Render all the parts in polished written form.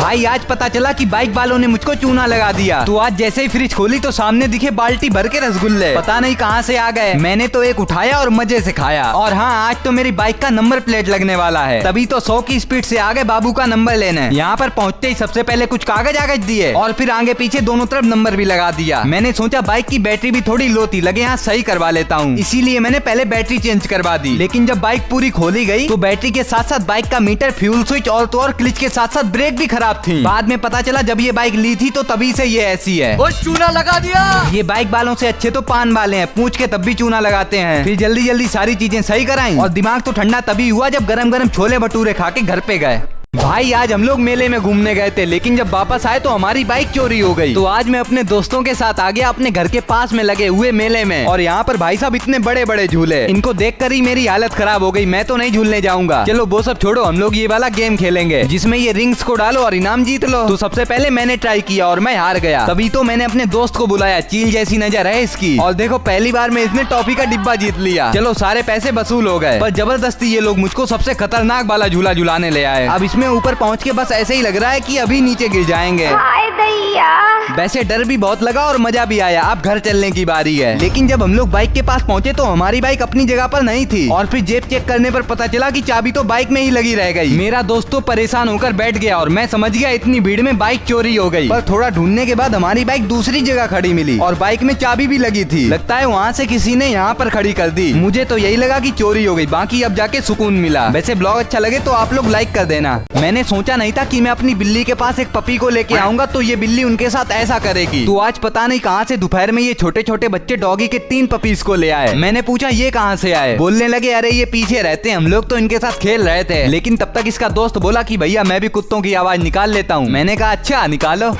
भाई आज पता चला कि बाइक वालों ने मुझको चूना लगा दिया। तो आज जैसे ही फ्रिज खोली तो सामने दिखे बाल्टी भर के रसगुल्ले, पता नहीं कहाँ से आ गए। मैंने तो एक उठाया और मजे से खाया। और हाँ, आज तो मेरी बाइक का नंबर प्लेट लगने वाला है, तभी तो 100 की स्पीड से आ गए बाबू का नंबर लेने। यहाँ पर पहुँचते ही सबसे पहले कुछ कागज आगज दिए और फिर आगे पीछे दोनों तरफ नंबर भी लगा दिया। मैंने सोचा बाइक की बैटरी भी थोड़ी लो थी, लगे यहाँ सही करवा लेता हूँ, इसीलिए मैंने पहले बैटरी चेंज करवा दी। लेकिन जब बाइक पूरी खोली गई तो बैटरी के साथ साथ बाइक का मीटर, फ्यूल स्विच और तो और क्लिच के साथ साथ ब्रेक भी खराब थी। बाद में पता चला जब ये बाइक ली थी तो तभी से ये ऐसी है। वो चूना लगा दिया। ये बाइक वालों से अच्छे तो पान वाले हैं, पूछ के तब भी चूना लगाते हैं। फिर जल्दी जल्दी सारी चीजें सही कराई और दिमाग तो ठंडा तभी हुआ जब गरम गरम छोले भटूरे खा के घर पे गए। भाई आज हम लोग मेले में घूमने गए थे, लेकिन जब वापस आए तो हमारी बाइक चोरी हो गई। तो आज मैं अपने दोस्तों के साथ आ गया अपने घर के पास में लगे हुए मेले में। और यहाँ पर भाई साहब इतने बड़े बड़े झूले, इनको देखकर ही मेरी हालत खराब हो गई। मैं तो नहीं झूलने जाऊंगा। चलो वो सब छोड़ो, हम लोग ये वाला गेम खेलेंगे जिसमें ये रिंग्स को डालो और इनाम जीत लो। तो सबसे पहले मैंने ट्राई किया और मैं हार गया। तभी तो मैंने अपने दोस्त को बुलाया, चील जैसी नजर है इसकी। और देखो पहली बार में इसने टॉफी का डिब्बा जीत लिया। चलो सारे पैसे वसूल हो गए, पर जबरदस्ती ये लोग मुझको सबसे खतरनाक वाला झूला झुलाने ले आए। अब इसमें ऊपर पहुँच के बस ऐसे ही लग रहा है कि अभी नीचे गिर जाएंगे। हाय दैया। वैसे डर भी बहुत लगा और मजा भी आया। अब घर चलने की बारी है। लेकिन जब हम लोग बाइक के पास पहुँचे तो हमारी बाइक अपनी जगह पर नहीं थी और फिर जेब चेक करने पर पता चला कि चाबी तो बाइक में ही लगी रह गई। मेरा दोस्त तो परेशान होकर बैठ गया और मैं समझ गया इतनी भीड़ में बाइक चोरी हो गई। पर थोड़ा ढूंढने के बाद हमारी बाइक दूसरी जगह खड़ी मिली और बाइक में चाबी भी लगी थी। लगता है वहाँ से किसी ने यहाँ पर खड़ी कर दी। मुझे तो यही लगा कि चोरी हो गई, बाकी अब जाके सुकून मिला। वैसे ब्लॉग अच्छा लगे तो आप लोग लाइक कर देना। मैंने सोचा नहीं था कि मैं अपनी बिल्ली के पास एक पपी को लेके आऊंगा तो ये बिल्ली उनके साथ ऐसा करेगी। तो आज पता नहीं कहां से दोपहर में ये छोटे छोटे बच्चे डॉगी के 3 पपीज को ले आए। मैंने पूछा ये कहां से आए। बोलने लगे अरे ये पीछे रहते हैं, हम लोग तो इनके साथ खेल रहे थे। लेकिन तब तक इसका दोस्त बोला कि भैया मैं भी कुत्तों की आवाज निकाल लेता हूँ। मैंने कहा अच्छा निकालो।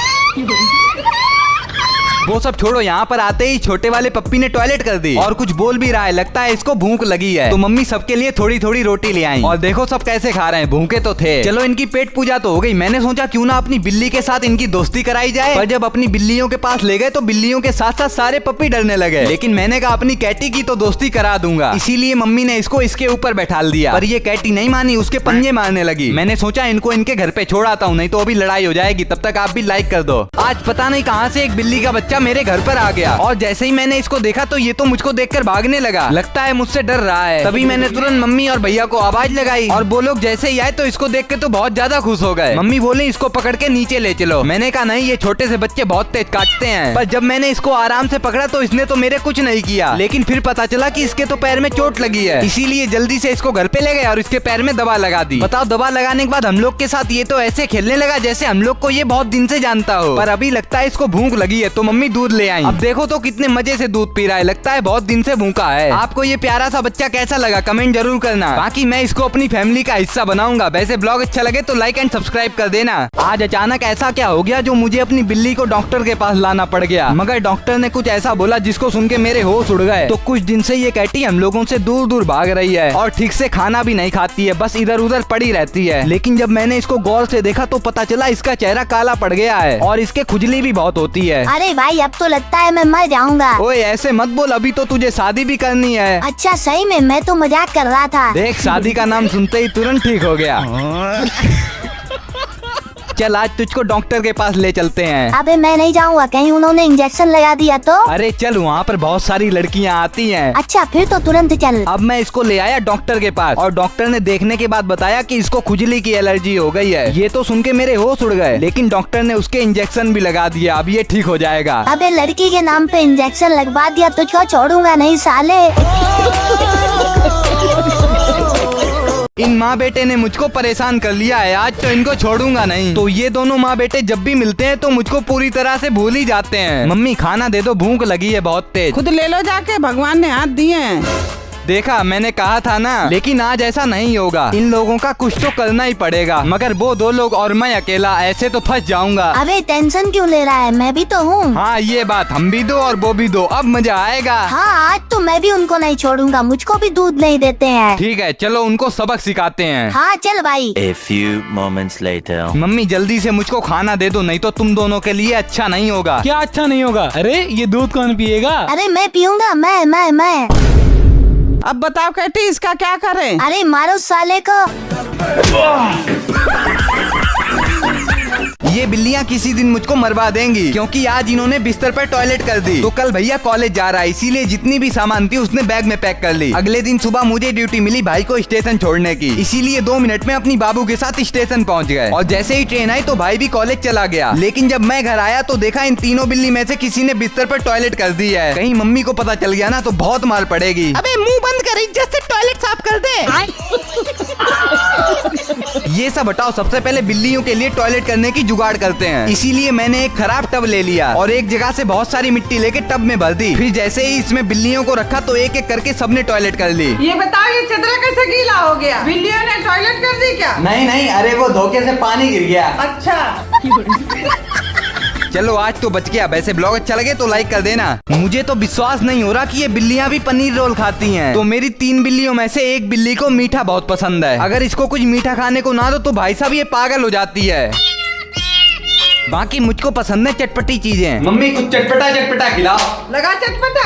वो सब छोड़ो, यहाँ पर आते ही छोटे वाले पप्पी ने टॉयलेट कर दी और कुछ बोल भी रहा है, लगता है इसको भूख लगी है। तो मम्मी सबके लिए थोड़ी थोड़ी रोटी ले आई और देखो सब कैसे खा रहे हैं, भूखे तो थे। चलो इनकी पेट पूजा तो हो गई। मैंने सोचा क्यों ना अपनी बिल्ली के साथ इनकी दोस्ती कराई जाए। पर जब अपनी बिल्लियों के पास ले गए तो बिल्लियों के साथ साथ सारे पप्पी डरने लगे। लेकिन मैंने कहा अपनी कैटी की तो दोस्ती करा दूंगा, इसीलिए मम्मी ने इसको इसके ऊपर बैठा दिया। पर ये कैटी नहीं मानी, उसके पंजे मारने लगी। मैंने सोचा इनको इनके घर पे छोड़ आता हूँ, नहीं तो अभी लड़ाई हो जाएगी। तब तक आप भी लाइक कर दो। आज पता नहीं कहाँ से एक बिल्ली का बच्चा मेरे घर पर गया और जैसे ही मैंने इसको देखा तो ये तो मुझको देखकर भागने लगा, लगता है मुझसे डर रहा है। तभी मैंने तुरंत मम्मी और भैया को आवाज लगाई और वो लोग जैसे ही आए तो इसको देख के तो बहुत ज्यादा खुश हो गए। मम्मी बोली इसको पकड़ के नीचे ले चलो। मैंने कहा नहीं, ये छोटे से बच्चे बहुत तेज काटते हैं। पर जब मैंने इसको आराम से पकड़ा तो इसने तो मेरे कुछ नहीं किया। लेकिन फिर पता चला कि इसके तो पैर में चोट लगी है, इसीलिए जल्दी से इसको घर पे ले गए और इसके पैर में दवा लगा दी। बताओ, दवा लगाने के बाद हम लोग के साथ ये तो ऐसे खेलने लगा जैसे हम लोग को ये बहुत दिन से जानता हो। पर अभी लगता है इसको भूख लगी है तो मम्मी दूध ले आई। अब देखो तो कितने मजे से दूध पी रहा है, लगता है बहुत दिन से भूखा है। आपको ये प्यारा सा बच्चा कैसा लगा कमेंट जरूर करना। बाकी मैं इसको अपनी फैमिली का हिस्सा बनाऊंगा। वैसे ब्लॉग अच्छा लगे तो लाइक एंड सब्सक्राइब कर देना। आज अचानक ऐसा क्या हो गया जो मुझे अपनी बिल्ली को डॉक्टर के पास लाना पड़ गया, मगर डॉक्टर ने कुछ ऐसा बोला जिसको सुन के मेरे होश उड़ गए। तो कुछ दिन से ये कैटी हम लोगों से दूर दूर भाग रही है और ठीक से खाना भी नहीं खाती है, बस इधर उधर पड़ी रहती है। लेकिन जब मैंने इसको गौर से देखा तो पता चला इसका चेहरा काला पड़ गया है और इसके खुजली भी बहुत होती है। अरे भाई अब तो लगता है मैं मर जाऊंगा। ओए ऐसे मत बोल, अभी तो तुझे शादी भी करनी है। अच्छा सही में, मैं तो मजाक कर रहा था। देख शादी का नाम सुनते ही तुरंत ठीक हो गया। चल आज तुझको डॉक्टर के पास ले चलते हैं। अबे मैं नहीं जाऊंगा, कहीं उन्होंने इंजेक्शन लगा दिया तो। अरे चल, वहाँ पर बहुत सारी लड़कियाँ आती हैं। अच्छा फिर तो तुरंत चल। अब मैं इसको ले आया डॉक्टर के पास और डॉक्टर ने देखने के बाद बताया कि इसको खुजली की एलर्जी हो गई है। ये तो सुन के मेरे होश उड़ गए, लेकिन डॉक्टर ने उसके इंजेक्शन भी लगा दिया, अब ये ठीक हो जाएगा। अबे लड़की के नाम पे इंजेक्शन लगवा दिया, तुझको छोड़ूंगा नहीं साले। इन माँ बेटे ने मुझको परेशान कर लिया है, आज तो इनको छोड़ूंगा नहीं। तो ये दोनों माँ बेटे जब भी मिलते हैं तो मुझको पूरी तरह से भूल ही जाते हैं। मम्मी खाना दे दो, भूख लगी है बहुत तेज। खुद ले लो जाके, भगवान ने हाथ दिए हैं। देखा मैंने कहा था ना। लेकिन आज ऐसा नहीं होगा, इन लोगों का कुछ तो करना ही पड़ेगा। मगर वो 2 लोग और मैं अकेला, ऐसे तो फंस जाऊंगा। अबे टेंशन क्यों ले रहा है, मैं भी तो हूँ। हाँ ये बात, हम भी 2 और वो भी 2, अब मजा आएगा। हाँ आज तो मैं भी उनको नहीं छोड़ूंगा, मुझको भी दूध नहीं देते हैं। ठीक है चलो उनको सबक सिखाते हैं। हाँ चल भाई। A few moments later. Mummy जल्दी से मुझको खाना दे दो, नहीं तो तुम दोनों के लिए अच्छा नहीं होगा। क्या अच्छा नहीं होगा? अरे ये दूध कौन पिएगा? अरे मैं पीऊंगा, मैं। अब बताओ कैटी, इसका क्या करें? अरे मारो साले को। ये बिल्लियाँ किसी दिन मुझको मरवा देंगी, क्योंकि आज इन्होंने बिस्तर पर टॉयलेट कर दी। तो कल भैया कॉलेज जा रहा है, इसीलिए जितनी भी सामान थी उसने बैग में पैक कर ली। अगले दिन सुबह मुझे ड्यूटी मिली भाई को स्टेशन छोड़ने की, इसीलिए 2 मिनट में अपनी बाबू के साथ स्टेशन पहुंच गए। और जैसे ही ट्रेन आई तो भाई भी कॉलेज चला गया। लेकिन जब मैं घर आया तो देखा इन तीनों बिल्ली में से किसी ने बिस्तर पर टॉयलेट कर दी है। कहीं मम्मी को पता चल गया ना तो बहुत मार पड़ेगी। अबे मुंह बंद कर, इज्जत से टॉयलेट साफ कर दे। ये सब हटाओ, सबसे पहले बिल्लियों के लिए टॉयलेट करने की जुगाड़ करते हैं। इसीलिए मैंने एक खराब टब ले लिया और एक जगह से बहुत सारी मिट्टी लेके टब में भर दी। फिर जैसे ही इसमें बिल्लियों को रखा तो एक एक करके सबने टॉयलेट कर ली। ये बताओ ये चदरा कैसे गीला हो गया? बिल्लियों ने टॉयलेट कर दी क्या? नहीं, अरे वो धोखे से पानी गिर गया। अच्छा। चलो आज तो बच गया। वैसे ब्लॉग अच्छा लगे तो लाइक कर देना। मुझे तो विश्वास नहीं हो रहा कि ये बिल्लियाँ भी पनीर रोल खाती हैं। तो मेरी 3 बिल्लियों में से एक बिल्ली को मीठा बहुत पसंद है। अगर इसको कुछ मीठा खाने को ना दो तो भाई साहब ये पागल हो जाती है। बाकी मुझको पसंद है चटपटी चीजें। मम्मी कुछ चटपटा खिलाओ। लगा चटपटा।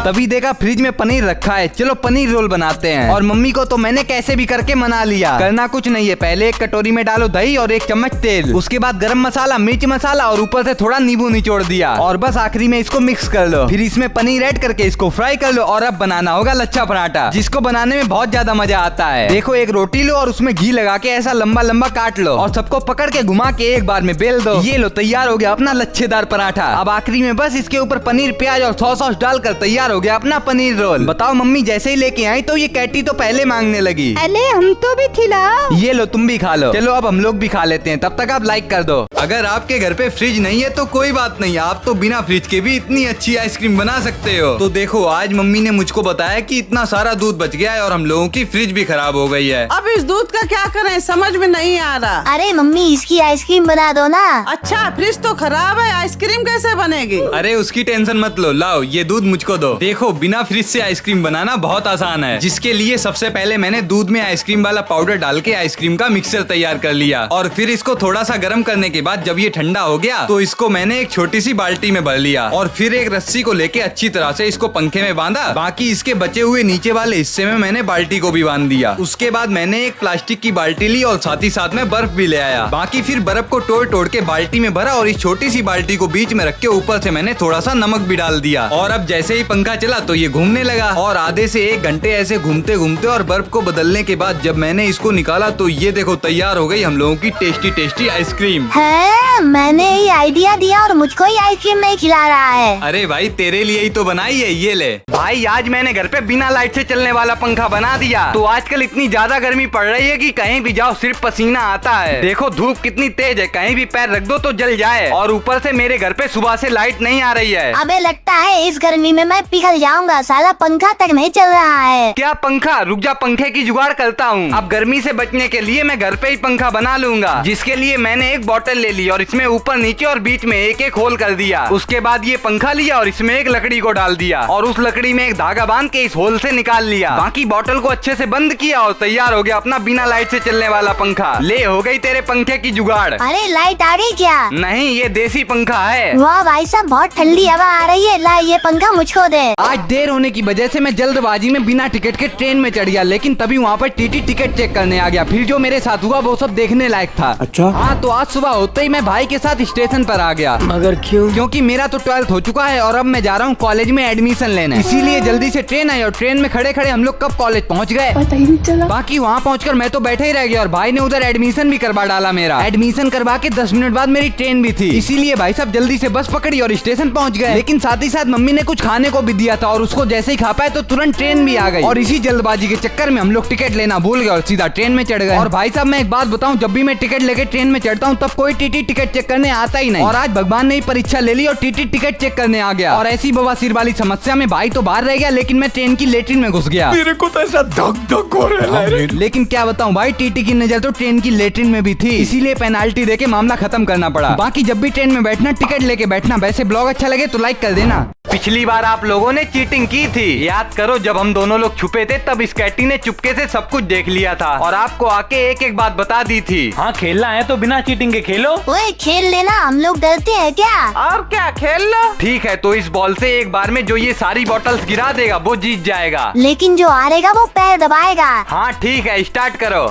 तभी देखा फ्रिज में पनीर रखा है, चलो पनीर रोल बनाते हैं। और मम्मी को तो मैंने कैसे भी करके मना लिया। करना कुछ नहीं है, पहले एक कटोरी में डालो दही और 1 चम्मच तेल, उसके बाद गरम मसाला, मिर्च मसाला और ऊपर से थोड़ा नींबू निचोड़ दिया और बस आखिरी में इसको मिक्स कर लो। फिर इसमें पनीर ऐड करके इसको फ्राई कर लो। और अब बनाना होगा लच्छा पराठा, जिसको बनाने में बहुत ज्यादा मजा आता है। देखो एक रोटी लो और उसमें घी लगा के ऐसा लंबा लंबा काट लो और सबको पकड़ के घुमा के एक बार में बेल दो। ये लो तैयार हो गया अपना लच्छेदार पराठा। अब आखिरी में बस इसके ऊपर पनीर, प्याज और सॉस डालकर तैयार हो गया अपना पनीर रोल। बताओ मम्मी जैसे ही लेके आई तो ये कैटी तो पहले मांगने लगी। अरे हम तो भी खिलाओ। ये लो तुम भी खा लो। चलो अब हम लोग भी खा लेते हैं, तब तक आप लाइक कर दो। अगर आपके घर पे फ्रिज नहीं है तो कोई बात नहीं, आप तो बिना फ्रिज के भी इतनी अच्छी आइसक्रीम बना सकते हो। तो देखो आज मम्मी ने मुझको बताया कि इतना सारा दूध बच गया है और हम लोगों की फ्रिज भी खराब हो गई है। अब इस दूध का क्या करें समझ में नहीं आ रहा। अरे मम्मी इसकी आइसक्रीम बना दो ना। अच्छा फ्रिज तो खराब है, आइसक्रीम कैसे बनेगी? अरे उसकी टेंशन मत लो, लाओ ये दूध मुझको दो। देखो बिना फ्रिज से आइसक्रीम बनाना बहुत आसान है, जिसके लिए सबसे पहले मैंने दूध में आइसक्रीम वाला पाउडर डाल के आइसक्रीम का मिक्सचर तैयार कर लिया। और फिर इसको थोड़ा सा गर्म करने के बाद जब ये ठंडा हो गया तो इसको मैंने एक छोटी सी बाल्टी में भर लिया और फिर एक रस्सी को लेके अच्छी तरह से इसको पंखे में बांधा। बाकी इसके बचे हुए नीचे वाले हिस्से में मैंने बाल्टी को भी बांध दिया। उसके बाद मैंने एक प्लास्टिक की बाल्टी ली और साथ ही साथ में बर्फ भी ले आया। बाकी फिर बर्फ को तोड़ के बाल्टी में भरा और इस छोटी सी बाल्टी को बीच में रख के ऊपर से मैंने थोड़ा सा नमक भी डाल दिया। और अब जैसे ही पंखा चला तो ये घूमने लगा और आधे से 1 घंटे ऐसे घूमते घूमते और बर्फ को बदलने के बाद जब मैंने इसको निकाला तो ये देखो तैयार हो गई हम लोगों की टेस्टी आइसक्रीम। है मैंने ही आइडिया दिया और मुझको ही आइसक्रीम नहीं खिला रहा है। अरे भाई तेरे लिए ही तो बनाई है, ये ले भाई। आज मैंने घर पे बिना लाइट से चलने वाला पंखा बना दिया। तो आजकल इतनी ज्यादा गर्मी पड़ रही है कि कहीं भी जाओ सिर्फ पसीना आता है। देखो धूप कितनी तेज है, कहीं भी पैर रख दो तो जल जाए। और ऊपर से मेरे घर पे सुबह से लाइट नहीं आ रही है। अबे लगता है इस गर्मी में मैं पिघल जाऊंगा, साला पंखा तक नहीं चल रहा है। क्या पंखा? रुक जा, पंखे की जुगाड़ करता हूँ। अब गर्मी से बचने के लिए मैं घर पे ही पंखा बना लूंगा, जिसके लिए मैंने एक बोतल ले ली और इसमें ऊपर नीचे और बीच में एक एक होल कर दिया। उसके बाद ये पंखा लिया और इसमें एक लकड़ी को डाल दिया और उस लकड़ी में एक धागा बांध के इस होल से निकाल लिया। बाकी बोतल को अच्छे से बंद किया और तैयार हो गया अपना बिना लाइट से चलने वाला पंखा। ले हो गई तेरे पंखे की जुगाड़। अरे लाइट आ गई क्या? नहीं, ये देसी पंखा है। वाह भाई साहब बहुत ठंडी हवा आ रही है, ला ये पंखा मुझको दे। आज देर होने की वजह से मैं जल्दबाजी में बिना टिकट के ट्रेन में चढ़ गया, लेकिन तभी वहाँ पर टीटी टिकट चेक करने आ गया। फिर जो मेरे साथ हुआ वो सब देखने लायक था। अच्छा हाँ, तो आज सुबह होते ही मैं भाई के साथ स्टेशन पर आ गया। मगर क्यों? क्योंकि मेरा तो 12th हो चुका है और अब मैं जा रहा हूँ कॉलेज में एडमिशन लेने। इसीलिए जल्दी से ट्रेन आई और ट्रेन में खड़े खड़े हम लोग कब कॉलेज पहुँच गए पता ही नहीं चला। बाकी वहाँ पहुँचकर मैं तो बैठे ही रह गया और भाई ने उधर एडमिशन भी करवा डाला। मेरा एडमिशन करवा के 10 मिनट बाद मेरी ट्रेन भी थी, इसीलिए भाई साहब जल्दी से बस पकड़ी और स्टेशन पहुँच गए। लेकिन साथ ही साथ मम्मी ने कुछ खाने को भी दिया था और उसको जैसे ही खा पाए तो तुरंत ट्रेन भी आ गई। और इसी जल्दबाजी के चक्कर में हम लोग टिकट लेना भूल गए और सीधा ट्रेन में चढ़ गए। और भाई साहब मैं एक बात बताऊं, जब भी मैं टिकट लेके ट्रेन में चढ़ता हूं तब कोई टीटी टिकट चेक करने आता ही नहीं। और आज भगवान ने ही परीक्षा ले ली और टीटी टिकट चेक करने आ गया। और ऐसी बवासीर वाली समस्या में भाई तो बाहर रह गया, लेकिन मैं ट्रेन की लेट्रिन में घुस गया। मेरे को तो ऐसा धक धक हो रहा है। लेकिन क्या बताऊं भाई, टीटी की नजर तो ट्रेन की लेट्रिन में भी थी, इसीलिए पेनाल्टी देके मामला खत्म करना पड़ा। बाकी जब भी ट्रेन में बैठना टिकट लेके बैठना। वैसे ब्लॉग अच्छा लगे तो लाइक कर देना। पिछली बार आप लोगों ने चीटिंग की थी, याद करो जब हम दोनों लोग छुपे थे तब इस कैटी ने चुपके से सब कुछ देख लिया था और आपको आके एक एक बात बता दी थी। हाँ खेलना है तो बिना चीटिंग के खेलो। ओए खेल लेना, हम लोग डरते हैं क्या? और क्या खेल लो। ठीक है, तो इस बॉल से एक बार में जो ये सारी बॉटल्स गिरा देगा वो जीत जाएगा। लेकिन जो हारेगा वो पैर दबाएगा। हाँ ठीक है, स्टार्ट करो।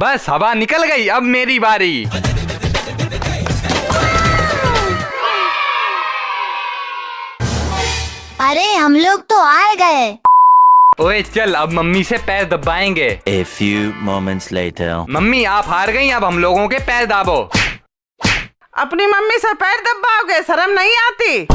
बस हवा निकल गई, अब मेरी बारी। अरे हम लोग तो आ गए। ओए चल, अब मम्मी से पैर दबाएंगे। A few moments later. Mummy आप हार गई, अब हम लोगों के पैर दाबो। अपनी मम्मी से पैर दबाओगे, शर्म नहीं आती?